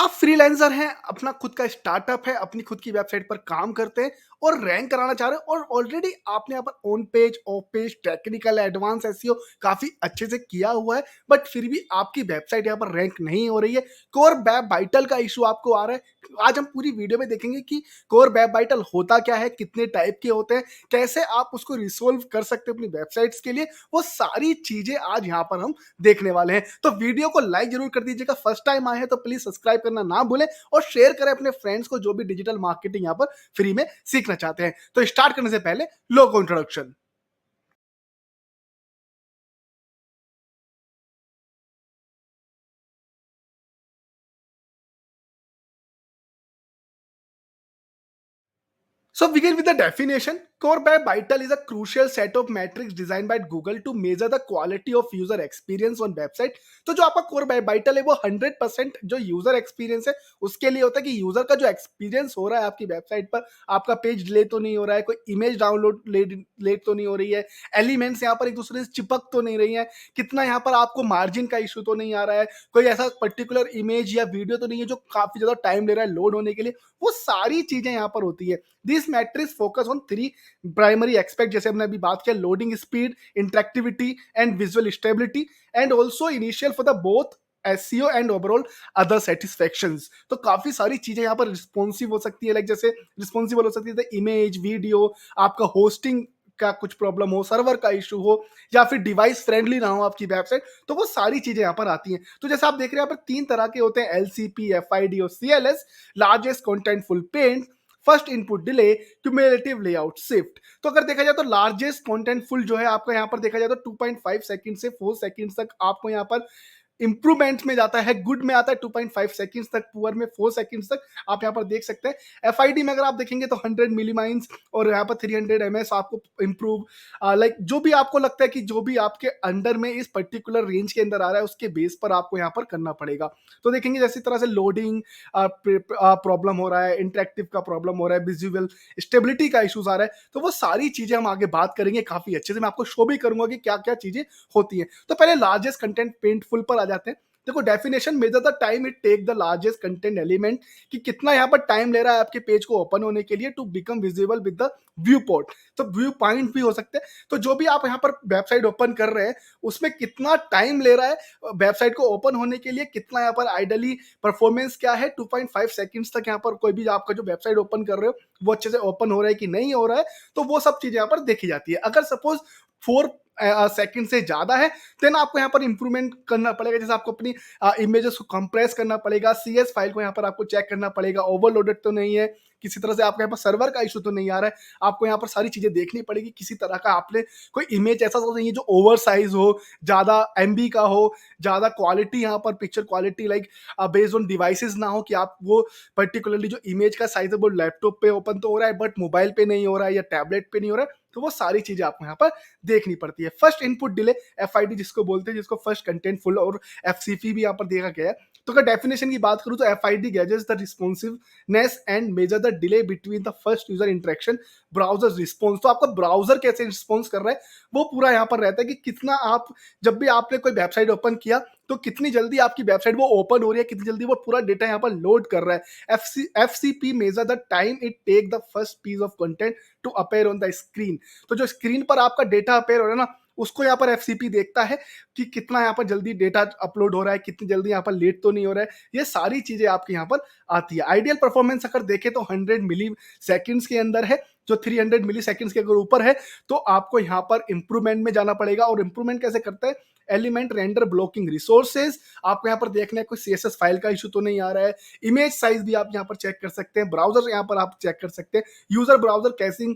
आप फ्रीलांसर हैं, अपना खुद का स्टार्टअप है, अपनी खुद की वेबसाइट पर काम करते हैं और रैंक कराना चाह रहे हैं और ऑलरेडी आपने यहाँ पर on page, of page, technical, advance SEO काफ़ी अच्छे से किया हुआ है, बट फिर भी आपकी वेबसाइट यहाँ पर रैंक नहीं हो रही है। कोर वेब वाइटल का इशू आपको आ रहा है। आज हम पूरी वीडियो में देखेंगे कि कोर वेब वाइटल होता क्या है, कितने टाइप के होते हैं, कैसे आप उसको रिसोल्व कर सकते हैं अपनी वेबसाइट्स के लिए, वो सारी चीज़ें आज यहाँ पर हम देखने वाले हैं। तो वीडियो को लाइक जरूर कर दीजिएगा, फर्स्ट टाइम आए हैं तो प्लीज सब्सक्राइब करना ना भूलें और शेयर करें अपने फ्रेंड्स को जो भी डिजिटल मार्केटिंग यहाँ पर फ्री में सीखना चाहते हैं। तो स्टार्ट करने से पहले लोगो introduction. So begin with the definition. Core Web Vital is a crucial set of metrics designed by Google to measure the quality of user experience on website. तो जो आपका Core Web Vital है वो 100% जो user experience है उसके लिए होता है कि यूजर का जो एक्सपीरियंस हो रहा है आपकी वेबसाइट पर, आपका पेज डिले तो नहीं हो रहा है, कोई इमेज डाउनलोड लेट तो नहीं हो रही है, एलिमेंट्स यहाँ पर एक दूसरे से चिपक तो नहीं रही है, कितना यहाँ पर आपको मार्जिन का इशू तो नहीं आ रहा है, कोई ऐसा पर्टिकुलर इमेज या वीडियो तो नहीं है जो काफी ज्यादा टाइम ले रहा है लोड होने के लिए। वो सारी चीजें यहाँ पर होती है। This matrix focus on three primary expect, जैसे हमने अभी बात किया, loading speed, interactivity and visual stability, and also initial for the both SEO and overall other satisfactions. तो काफी सारी चीजें यहाँ पर रिस्पॉन्सिव हो सकती है, लाइक जैसे रिस्पॉन्सिबल हो सकती है इमेज, वीडियो, आपका होस्टिंग का कुछ प्रॉब्लम हो, सर्वर का इशू हो, या फिर डिवाइस फ्रेंडली ना हो आपकी वेबसाइट, तो वो सारी चीजें यहाँ पर आती हैं। तो जैसे आप देख रहे हैं यहाँ पर तीन तरह के होते हैं, एलसीपी, एफआईडी और CLS. Largest contentful paint, first input delay, cumulative layout shift. तो अगर देखा जाए तो लार्जेस्ट कंटेंटफुल जो है आपका यहाँ पर देखा जाए तो 2.5 सेकंड से 4 सेकंड तक आपको यहाँ पर इंप्रूवमेंट में जाता है, गुड में आता है 2.5 सेकंड्स तक, पुअर में 4 सेकंड्स तक आप यहाँ पर देख सकते हैं। एफआईडी में अगर आप देखेंगे तो 100 मिलीमाइंस और यहाँ पर 300 एमएस आपको इंप्रूव, लाइक जो भी आपको लगता है कि जो भी आपके अंडर में इस पर्टिकुलर रेंज के अंदर आ रहा है उसके बेस पर आपको यहाँ पर करना पड़ेगा। तो देखेंगे जैसी तरह से लोडिंग प्रॉब्लम हो रहा है, इंटरेक्टिव का प्रॉब्लम हो रहा है, विजुअल स्टेबिलिटी का इशूज आ रहा है, तो वो सारी चीजें हम आगे बात करेंगे काफी अच्छे से। मैं आपको शो भी करूंगा कि क्या क्या चीजें होती हैं। तो पहले लार्जेस्ट कंटेंट पेंटफुल पर आ जाते हैं। देखो definition, measure the time it take the largest content element, कि कितना यहाँ पर टाइम ले रहा है आपके पेज को ओपन होने के लिए to become visible with the viewport. तो व्यू पॉइंट भी हो सकते हैं। तो जो भी आप यहाँ पर वेबसाइट ओपन कर रहे हैं उसमें कितना टाइम ले रहा है वेबसाइट को ओपन होने के लिए, कितना यहाँ पर आइडली परफॉर्मेंस क्या है, 2.5 सेकंड्स तक यहाँ पर कोई भी आपका जो वेबसाइट ओपन कर रहे हो वो अच्छे से ओपन हो रहा है कि नहीं हो रहा है, तो वो सब चीजें यहाँ पर देखी जाती है। अगर सपोज 4 सेकंड से ज्यादा है देन आपको यहाँ पर इंप्रूवमेंट करना पड़ेगा, जैसे आपको अपनी इमेजेस को कंप्रेस करना पड़ेगा, सीएस फाइल को यहाँ पर आपको चेक करना पड़ेगा, ओवरलोडेड तो नहीं है, किसी तरह से आपके यहाँ पर सर्वर का इशू तो नहीं आ रहा है, आपको यहाँ पर सारी चीजें देखनी पड़ेगी। किसी तरह का आपने कोई इमेज ऐसा तो नहीं है जो ओवर साइज हो, ज्यादा एमबी का हो, ज्यादा क्वालिटी यहाँ पर picture quality like based on devices ना हो, कि आप वो पर्टिकुलरली जो इमेज का साइज है वो लैपटॉप पे ओपन तो हो रहा है बट मोबाइल पे नहीं हो रहा है या टैबलेट पे नहीं हो रहा है, तो वो सारी चीजें आपको यहाँ पर देखनी पड़ती है। फर्स्ट इनपुट डिले, एफआईडी जिसको बोलते हैं, जिसको फर्स्ट कंटेंट फुल, और एफसीपी भी यहाँ पर देखा गया है। तो अगर डेफिनेशन की बात करूं तो एफआईडी gadgets the responsiveness and measure the delay between the first user interaction browser response. तो आपका ब्राउजर कैसे रिस्पॉन्स कर रहा है वो पूरा यहाँ पर रहता है, कि कितना आप, जब भी आपने कोई वेबसाइट ओपन किया तो कितनी जल्दी आपकी वेबसाइट वो ओपन हो रही है, कितनी जल्दी वो पूरा डेटा यहाँ पर लोड कर रहा है। FCP measure the time it take the first piece of content to appear on the screen. तो जो स्क्रीन पर आपका डेटा अपेयर हो रहा है ना, उसको यहाँ पर एफसीपी देखता है कि कितना यहाँ पर जल्दी डेटा अपलोड हो रहा है, कितनी जल्दी यहाँ पर लेट तो नहीं हो रहा है। ये सारी चीजें आपके यहाँ पर आती है। आइडियल परफॉर्मेंस अगर देखें तो 100 मिली सेकेंड्स के अंदर है, जो 300 मिली सेकेंड्स के अगर ऊपर है तो आपको यहाँ पर इंप्रूवमेंट में जाना पड़ेगा। और इंप्रूवमेंट कैसे करते हैं, एलिमेंट रेंडर ब्लॉकिंग रिसोर्सेज, आपको यहाँ पर देखना है कोई सीएसएस फाइल का इशू तो नहीं आ रहा है, इमेज साइज भी आप यहाँ पर चेक कर सकते हैं, ब्राउजर यहाँ पर आप चेक कर सकते हैं, user browser caching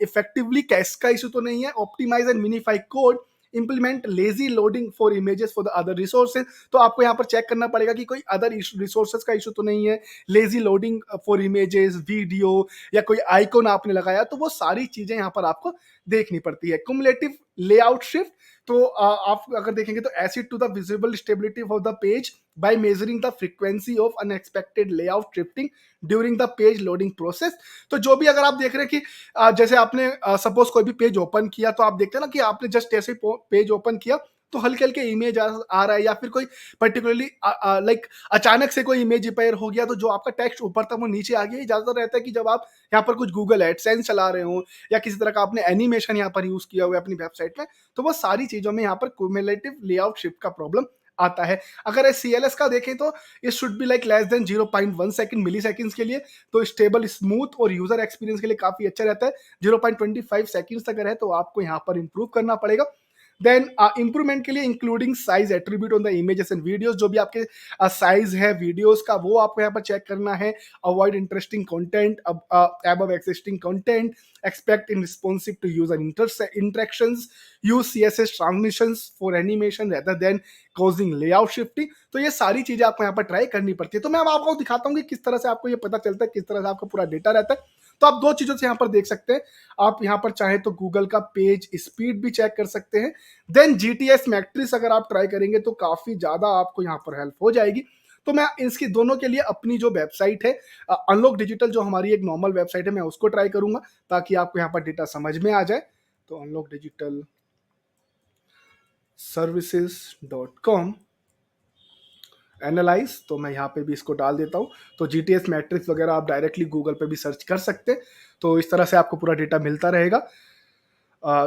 effectively cache का इशू तो नहीं है, optimise and minify code, implement lazy loading for images for the other resources. तो आपको यहाँ पर चेक करना पड़ेगा कि कोई अदर रिसोर्सेज का इशू तो नहीं है, lazy loading for images, video, या कोई आइकॉन आपने लगाया, तो वो सारी चीजें यहाँ पर आपको देखनी पड़ती है। कुमुलेटिव लेआउट शिफ्ट, तो आप अगर देखेंगे तो acid to the visible stability of the page by measuring the frequency of unexpected layout shifting during the page loading process. तो जो भी अगर आप देख रहे हैं कि जैसे आपने सपोज कोई भी पेज ओपन किया, तो आप देखते हैं ना कि आपने जस्ट ऐसे पेज ओपन किया तो हल्के-हल्के इमेज आ रहा है या फिर कोई पर्टिकुलरली लाइक अचानक से कोई इमेज रिपेयर हो गया, तो जो आपका टेक्स्ट ऊपर था वो नीचे आ गया। ये ज़्यादातर रहता है कि जब आप यहाँ पर कुछ गूगल एडसेंस चला रहे हो या किसी तरह का आपने एनिमेशन यहाँ पर यूज़ किया हुआ है अपनी वेबसाइट में, तो वो सारी चीज़ों में यहाँ पर क्युमुलेटिव लेआउट शिफ्ट का प्रॉब्लम आता है। अगर सीएलएस का देखें तो it should be like less than 0.1 second milliseconds के लिए, तो स्टेबल, स्मूथ और यूजर एक्सपीरियंस के लिए काफी अच्छा रहता है। 0.25 सेकंड्स अगर है तो आपको यहाँ पर इंप्रूव करना पड़ेगा। देन इंप्रूवमेंट के लिए including size attribute on the images and videos, जो भी आपके साइज है वीडियोस का वो आपको यहाँ पर चेक करना है। Avoid interesting content above existing content, expect in responsive to user interactions, use css transmissions for animation rather than causing layout shifting। तो ये सारी चीजें आपको यहाँ पर ट्राई करनी पड़ती है। तो मैं अब आपको दिखाता हूँ कि किस तरह से आपको ये पता चलता है, किस तरह से आपका पूरा डेटा रहता है। तो आप दो चीजों से यहाँ पर देख सकते हैं। आप यहाँ पर चाहे तो गूगल का पेज स्पीड भी चेक कर सकते हैं। देन जीटीएस मैट्रिक्स अगर आप ट्राई करेंगे तो काफी ज्यादा आपको यहाँ पर हेल्प हो जाएगी। तो मैं इसकी दोनों के लिए अपनी जो वेबसाइट है अनलॉक डिजिटल, जो हमारी एक नॉर्मल वेबसाइट है, मैं उसको ट्राई करूंगा ताकि आपको यहाँ पर डेटा समझ में आ जाए। तो अनलॉक डिजिटल services.com एनालाइज, तो मैं यहाँ पे भी इसको डाल देता हूँ। तो जीटीएस मैट्रिक्स वगैरह आप डायरेक्टली गूगल पे भी सर्च कर सकते हैं। तो इस तरह से आपको पूरा डेटा मिलता रहेगा।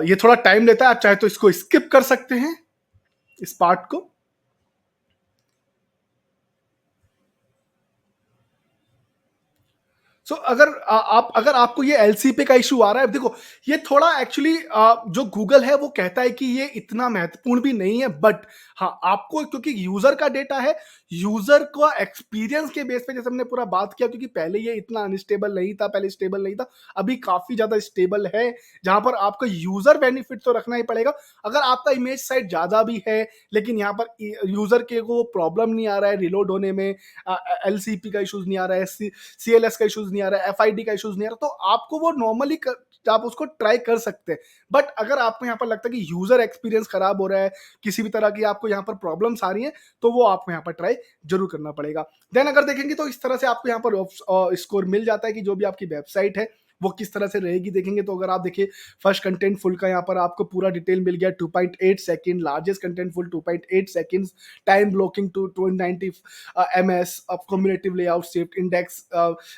ये थोड़ा टाइम लेता है, आप चाहे तो इसको स्किप कर सकते हैं, इस पार्ट को। सो अगर आपको ये एलसीपी का इशू आ रहा है, देखो ये थोड़ा एक्चुअली जो गूगल है वो कहता है कि ये इतना महत्वपूर्ण भी नहीं है, बट हाँ आपको, क्योंकि यूजर का डेटा है, यूजर का एक्सपीरियंस के बेस पे जैसे हमने पूरा बात किया, क्योंकि पहले ये इतना अनस्टेबल नहीं था, पहले स्टेबल नहीं था, अभी काफी ज्यादा स्टेबल है, जहां पर आपको यूजर बेनिफिट तो रखना ही पड़ेगा। अगर आपका इमेज साइज ज्यादा भी है लेकिन यहाँ पर यूजर के को प्रॉब्लम नहीं आ रहा है रिलोड होने में, एलसीपी का इशूज नहीं आ रहा है, सीएलएस का इशूज नहीं आ रहा है, एफआईडी का इशूज नहीं आ रहा, तो आपको वो नॉर्मली आप उसको ट्राई कर सकते हैं। बट अगर आपको यहाँ पर लगता है कि यूजर एक्सपीरियंस खराब हो रहा है, किसी भी तरह की आपको यहाँ पर प्रॉब्लम्स आ रही हैं, तो वो आपको यहाँ पर ट्राई जरूर करना पड़ेगा। देन अगर देखेंगे तो इस तरह से आपको यहाँ पर स्कोर मिल जाता है कि जो भी आपकी वेबसाइट है वो किस तरह से रहेगी। देखेंगे तो अगर आप देखिए फर्स्ट कंटेंट फुल का यहाँ पर आपको पूरा डिटेल मिल गया 2.8 second, largest content full 2.8 seconds, time blocking to 290 ms, अब cumulative layout shift index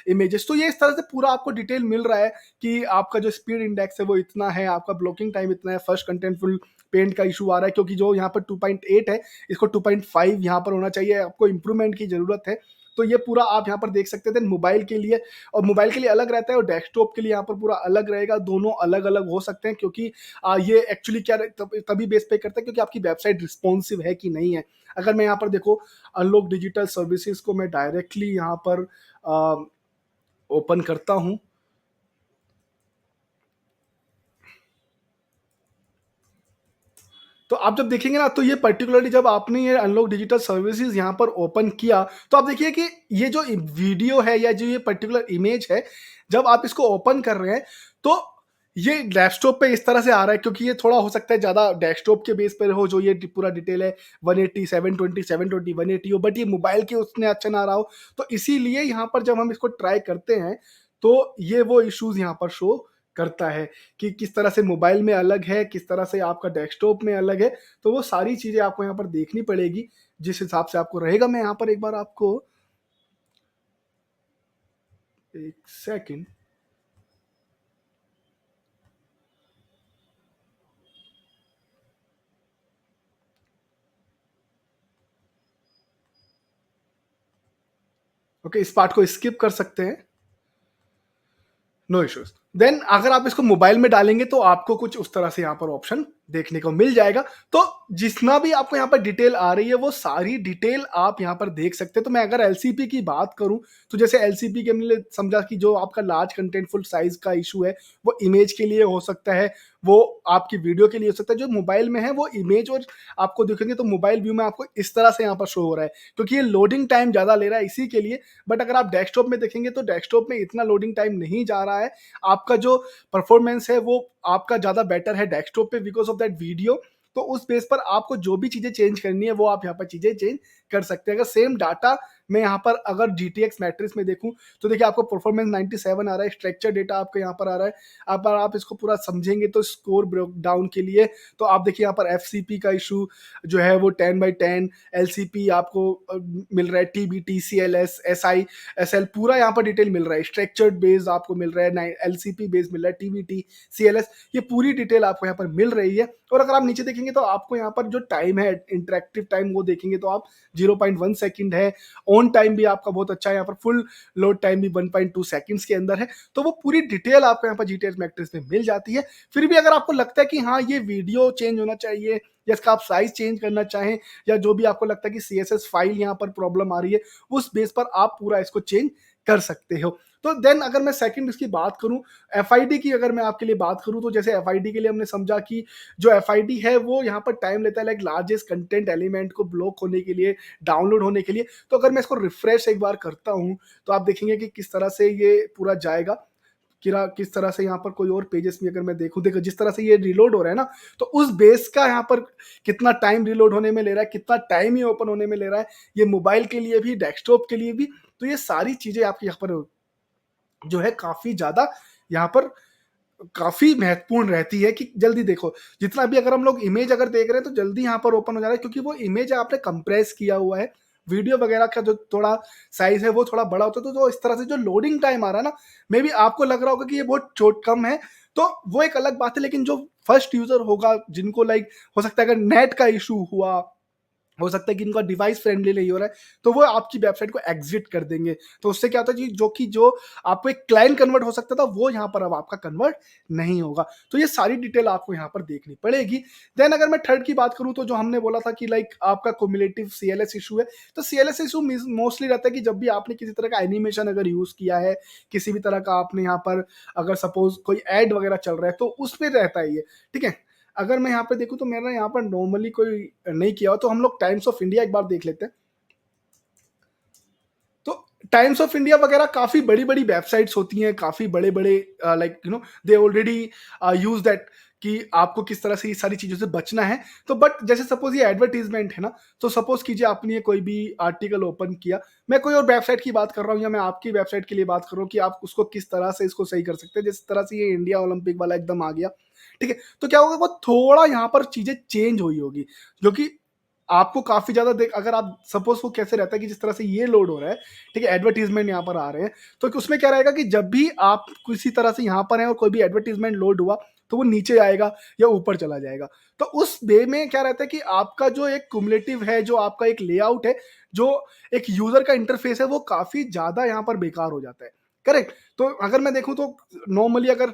images. तो ये इस तरह से पूरा आपको डिटेल मिल रहा है कि आपका जो स्पीड इंडेक्स है वो इतना है, आपका ब्लॉकिंग टाइम इतना है, फर्स्ट कंटेंट फुल पेंट का इशू आ रहा है क्योंकि जो यहाँ पर 2.8 है इसको 2.5 यहाँ पर होना चाहिए, आपको इंप्रूवमेंट की जरूरत है। तो ये पूरा आप यहाँ पर देख सकते थे। मोबाइल के लिए, और मोबाइल के लिए अलग रहता है और डेस्कटॉप के लिए यहाँ पर पूरा अलग रहेगा, दोनों अलग अलग हो सकते हैं क्योंकि ये एक्चुअली क्या तभी बेस पे करता है क्योंकि आपकी वेबसाइट रिस्पॉन्सिव है कि नहीं है। अगर मैं यहाँ पर देखो अनलॉक डिजिटल सर्विसेज को मैं डायरेक्टली यहाँ पर ओपन करता हूँ, तो आप जब देखेंगे ना तो ये पर्टिकुलरली जब आपने ये अनलॉक डिजिटल सर्विसेज यहाँ पर ओपन किया तो आप देखिए कि ये जो वीडियो है या जो ये पर्टिकुलर इमेज है, जब आप इसको ओपन कर रहे हैं तो ये डेस्कटॉप पे इस तरह से आ रहा है क्योंकि ये थोड़ा हो सकता है ज़्यादा डेस्कटॉप के बेस पर हो, जो ये पूरा डिटेल है 180 720 720 180 हो, बट ये मोबाइल के उसने अच्छा ना रहा हो। तो इसीलिए यहाँ पर जब हम इसको ट्राई करते हैं तो ये वो इश्यूज यहाँ पर शो करता है कि किस तरह से मोबाइल में अलग है, किस तरह से आपका डेस्कटॉप में अलग है। तो वो सारी चीज़ें आपको यहाँ पर देखनी पड़ेगी जिस हिसाब से आपको रहेगा। मैं यहाँ पर एक बार आपको एक सेकंड, ओके, इस पार्ट को स्किप कर सकते हैं, नो इश्यूज। देन अगर आप इसको मोबाइल में डालेंगे तो आपको कुछ उस तरह से यहाँ पर ऑप्शन देखने को मिल जाएगा। तो जितना भी आपको यहाँ पर डिटेल आ रही है वो सारी डिटेल आप यहाँ पर देख सकते हैं। तो मैं अगर एलसीपी की बात करूं तो जैसे एलसीपी के हमने समझा कि जो आपका लार्ज कंटेंटफुल साइज का इशू है वो इमेज के लिए हो सकता है, वो आपकी वीडियो के लिए हो सकता है। जो मोबाइल में है वो इमेज, और आपको देखेंगे तो मोबाइल व्यू में आपको इस तरह से यहाँ पर शो हो रहा है क्योंकि ये लोडिंग टाइम ज़्यादा ले रहा है इसी के लिए। बट अगर आप डेस्कटॉप में देखेंगे तो डेस्कटॉप में इतना लोडिंग टाइम नहीं जा रहा है, आपका जो परफॉर्मेंस है वो आपका ज़्यादा बेटर है डेस्कटॉप पे बिकॉज ऑफ दैट वीडियो। तो उस बेस पर आपको जो भी चीज़ें चेंज करनी है वो आप यहाँ पर चीज़ें चेंज कर सकते हैं। अगर सेम डाटा मैं यहाँ पर अगर GTX मैट्रिक्स में देखूँ तो देखिए आपको परफॉर्मेंस 97 आ रहा है, स्ट्रक्चर डेटा आपको यहाँ पर आ रहा है। अब आप इसको पूरा समझेंगे तो स्कोर ब्रेक डाउन के लिए तो आप देखिए यहाँ पर FCP का इशू जो है वो 10/10, LCP आपको मिल रहा है, TBT, CLS, SI, SL पूरा यहाँ पर डिटेल मिल रहा है, स्ट्रक्चर्ड बेस्ड आपको मिल रहा है, LCP बेस्ड मिल रहा है, TBT, CLS, ये पूरी डिटेल आपको यहाँ पर मिल रही है। और अगर आप नीचे देखेंगे तो आपको यहाँ पर जो टाइम है, इंटरेक्टिव टाइम, वो देखेंगे तो आप 0.1 सेकंड है। ऑन टाइम भी आपका बहुत अच्छा है, यहाँ पर फुल लोड टाइम भी 1.2 सेकंड्स के अंदर है। तो वो पूरी डिटेल आपको यहाँ पर GTX मैट्रिक्स में मिल जाती है। फिर भी अगर आपको लगता है कि हाँ ये वीडियो चेंज होना चाहिए या इसका आप साइज चेंज करना चाहें या जो भी आपको लगता है कि CSS फाइल यहाँ पर प्रॉब्लम आ रही है, उस बेस पर आप पूरा इसको चेंज कर सकते हो। तो देन अगर मैं सेकंड इसकी बात करूं, FID की अगर मैं आपके लिए बात करूं तो जैसे FID के लिए हमने समझा कि जो FID है वो यहाँ पर टाइम लेता है लाइक लार्जेस्ट कंटेंट एलिमेंट को ब्लॉक होने के लिए, डाउनलोड होने के लिए। तो अगर मैं इसको रिफ्रेश एक बार करता हूं तो आप देखेंगे कि किस तरह से ये पूरा जाएगा, किस तरह से यहाँ पर कोई और पेजेस में अगर मैं देखूं, देखो जिस तरह से ये रिलोड हो रहा है ना, तो उस बेस का यहाँ पर कितना टाइम रिलोड होने में ले रहा है, कितना टाइम ये ओपन होने में ले रहा है, ये मोबाइल के लिए भी, डेस्कटॉप के लिए भी। तो ये सारी चीजें आपकी यहाँ पर जो है काफी ज्यादा यहाँ पर काफी महत्वपूर्ण रहती है कि जल्दी देखो, जितना भी अगर हम लोग इमेज अगर देख रहे हैं तो जल्दी यहाँ पर ओपन हो जा रहा है क्योंकि वो इमेज आपने कंप्रेस किया हुआ है। वीडियो वगैरह का जो थोड़ा साइज है वो थोड़ा बड़ा होता है, तो जो इस तरह से जो लोडिंग टाइम आ रहा है ना, मे बी आपको लग रहा होगा कि ये बहुत छोट कम है, तो वो एक अलग बात है। लेकिन जो फर्स्ट यूजर होगा जिनको लाइक हो सकता है अगर नेट का इशू हुआ, हो सकता है कि इनका डिवाइस फ्रेंडली नहीं हो रहा है, तो वो आपकी वेबसाइट को एग्जिट कर देंगे। तो उससे क्या होता है जी, जो आपको एक क्लाइंट कन्वर्ट हो सकता था वो यहाँ पर अब आपका कन्वर्ट नहीं होगा। तो ये सारी डिटेल आपको यहाँ पर देखनी पड़ेगी। देन अगर मैं थर्ड की बात करूँ तो जो हमने बोला था कि लाइक आपका क्युमुलेटिव CLS इशू है, तो CLS इशू मोस्टली रहता है कि जब भी आपने किसी तरह का एनिमेशन अगर यूज किया है, किसी भी तरह का आपने यहाँ पर अगर सपोज कोई एड वगैरह चल रहा है तो उस पर रहता है ये, ठीक है। अगर मैं यहाँ पे देखूँ तो मेरा यहाँ पर नॉर्मली कोई नहीं किया हो, तो हम लोग टाइम्स ऑफ इंडिया एक बार देख लेते हैं। तो टाइम्स ऑफ इंडिया वगैरह काफी बड़ी बड़ी वेबसाइट्स होती हैं, काफी बड़े बड़े like they already use that कि आपको किस तरह से ये सारी चीजों से बचना है। तो बट जैसे सपोज ये एडवर्टीजमेंट है ना, तो सपोज कीजिए आपने ये कोई भी आर्टिकल ओपन किया, मैं कोई और वेबसाइट की बात कर रहा हूँ या मैं आपकी वेबसाइट के लिए बात कर रहा हूँ कि आप उसको किस तरह से इसको सही कर सकते हैं। जिस तरह से ये इंडिया ओलंपिक वाला एकदम आ गया, ठीक है, तो क्या होगा, वो थोड़ा यहाँ पर चीजें चेंज हुई होगी, जो कि आपको काफी ज्यादा देख, अगर आप सपोज वो कैसे रहता है कि जिस तरह से ये लोड हो रहा है, ठीक है, एडवर्टीजमेंट यहाँ पर आ रहे हैं, तो उसमें क्या रहेगा कि जब भी आप किसी तरह से यहाँ पर हैं और कोई भी एडवर्टीजमेंट लोड हुआ तो वो नीचे आएगा या ऊपर चला जाएगा। तो उस वे में क्या रहता है कि आपका जो एक कुमुलेटिव है, जो आपका एक लेआउट है, जो एक यूजर का इंटरफेस है, वो काफी ज्यादा यहाँ पर बेकार हो जाता है। करेक्ट। तो अगर मैं देखूं तो नॉर्मली अगर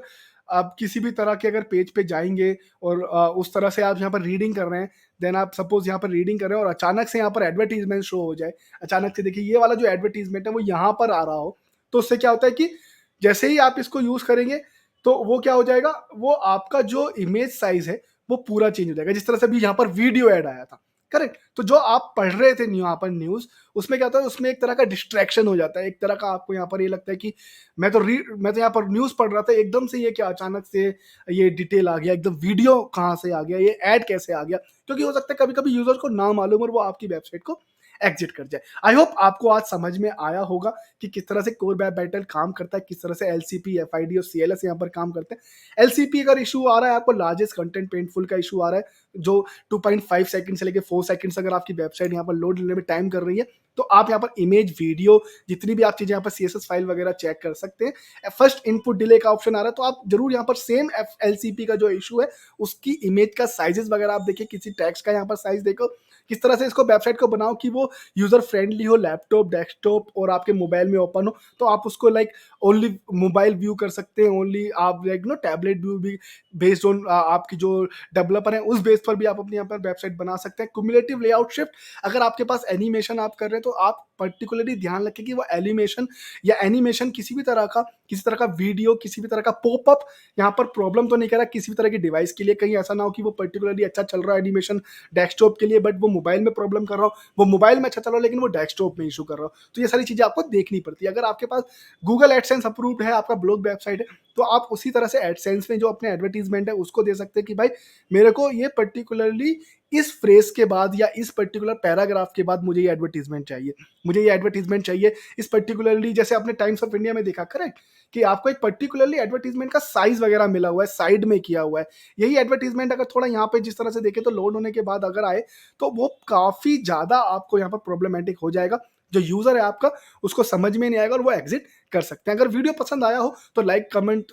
आप किसी भी तरह के अगर पेज पे जाएंगे और उस तरह से आप यहाँ पर रीडिंग कर रहे हैं, देन आप सपोज यहाँ पर रीडिंग कर रहे हैं और अचानक से यहाँ पर एडवर्टीजमेंट शो हो जाए, अचानक से देखिए ये वाला जो एडवर्टीजमेंट है वो यहाँ पर आ रहा हो, तो उससे क्या होता है कि जैसे ही आप इसको यूज करेंगे तो वो क्या हो जाएगा, वो आपका जो इमेज साइज है वो पूरा चेंज हो जाएगा। जिस तरह से अभी यहाँ पर वीडियो ऐड आया था, करेक्ट, तो जो आप पढ़ रहे थे यहाँ पर न्यूज, उसमें क्या होता है, उसमें एक तरह का डिस्ट्रैक्शन हो जाता है, एक तरह का आपको यहाँ पर ये लगता है कि मैं तो यहाँ पर न्यूज पढ़ रहा था, एकदम से ये क्या अचानक से ये डिटेल आ गया, एकदम वीडियो कहाँ से आ गया, ये ऐड कैसे आ गया, क्योंकि हो सकता है कभी कभी यूजर को ना मालूम और वो आपकी वेबसाइट को एग्जिट कर जाए। आई होप आपको आज समझ में आया होगा कि किस तरह से कोर वेब वाइटल काम करता है, किस तरह से LCP, FID और CLS यहाँ पर काम करते हैं। LCP अगर इशू आ रहा है आपको, लार्जेस्ट कंटेंट पेंटफुल का इशू आ रहा है, जो 2.5 सेकंड से लेकर 4 सेकंड्स अगर आपकी वेबसाइट यहाँ पर लोड लेने में टाइम कर रही है, तो आप यहाँ पर इमेज, वीडियो, जितनी भी आप चीजें यहाँ पर CSS फाइल वगैरह चेक कर सकते हैं। फर्स्ट इनपुट डिले का ऑप्शन आ रहा है, तो आप जरूर यहाँ पर सेम LCP का जो इशू है उसकी इमेज का साइजेस वगैरह आप देखिए, किसी टेक्स्ट का यहाँ पर साइज देखो, किस तरह से इसको वेबसाइट को बनाओ कि वो यूजर फ्रेंडली हो, लैपटॉप, डेस्कटॉप और आपके मोबाइल में ओपन हो, तो आप उसको लाइक ओनली मोबाइल व्यू कर सकते हैं, ओनली आप लाइक टैबलेट व्यू भी, बेस्ड ऑन आपकी जो डेवलपर है उस बेस पर भी आप अपनी यहाँ पर वेबसाइट बना सकते हैं। क्युमुलेटिव लेआउट शिफ्ट, अगर आपके पास एनिमेशन आप कर रहे हैं तो आप पर्टिकुलरली ध्यान रखें कि वो एनिमेशन या एनिमेशन किसी भी तरह का वीडियो, किसी भी तरह का पॉपअप यहाँ पर प्रॉब्लम तो नहीं कर रहा किसी भी तरह की डिवाइस के लिए। कहीं ऐसा ना हो कि वो पर्टिकुलरली अच्छा चल रहा है एनिमेशन डेस्कटॉप के लिए, बट वो मोबाइल में प्रॉब्लम कर रहा हो, वो मोबाइल में अच्छा चल रहा हो लेकिन वो डेस्कटॉप में इशू कर रहा हो। तो ये सारी चीजें आपको देखनी पड़ती है। अगर आपके पास गूगल एडसेंस अप्रूव्ड है, आपका ब्लॉग वेबसाइट है, तो आप उसी तरह से एडसेंस में जो अपने एडवर्टीजमेंट है उसको दे सकते हैं कि भाई मेरे को ये पर्टिकुलरली इस फ्रेज के बाद या इस पर्टिकुलर पैराग्राफ के बाद मुझे ये एडवर्टीजमेंट चाहिए, मुझे ये एडवर्टीजमेंट चाहिए। इस पर्टिकुलरली जैसे आपने टाइम्स ऑफ इंडिया में देखा, करेक्ट, कि आपको एक पर्टिकुलरली एडवर्टीजमेंट का साइज वगैरह मिला हुआ है, साइड में किया हुआ है। यही एडवर्टीजमेंट अगर थोड़ा यहाँ पे जिस तरह से देखें तो लोड होने के बाद अगर आए, तो वो काफी ज्यादा आपको यहाँ पर प्रॉब्लमेटिक हो जाएगा। जो यूजर है आपका, उसको समझ में नहीं आएगा और वो एग्जिट कर सकते हैं। अगर वीडियो पसंद आया हो तो लाइक, कमेंट,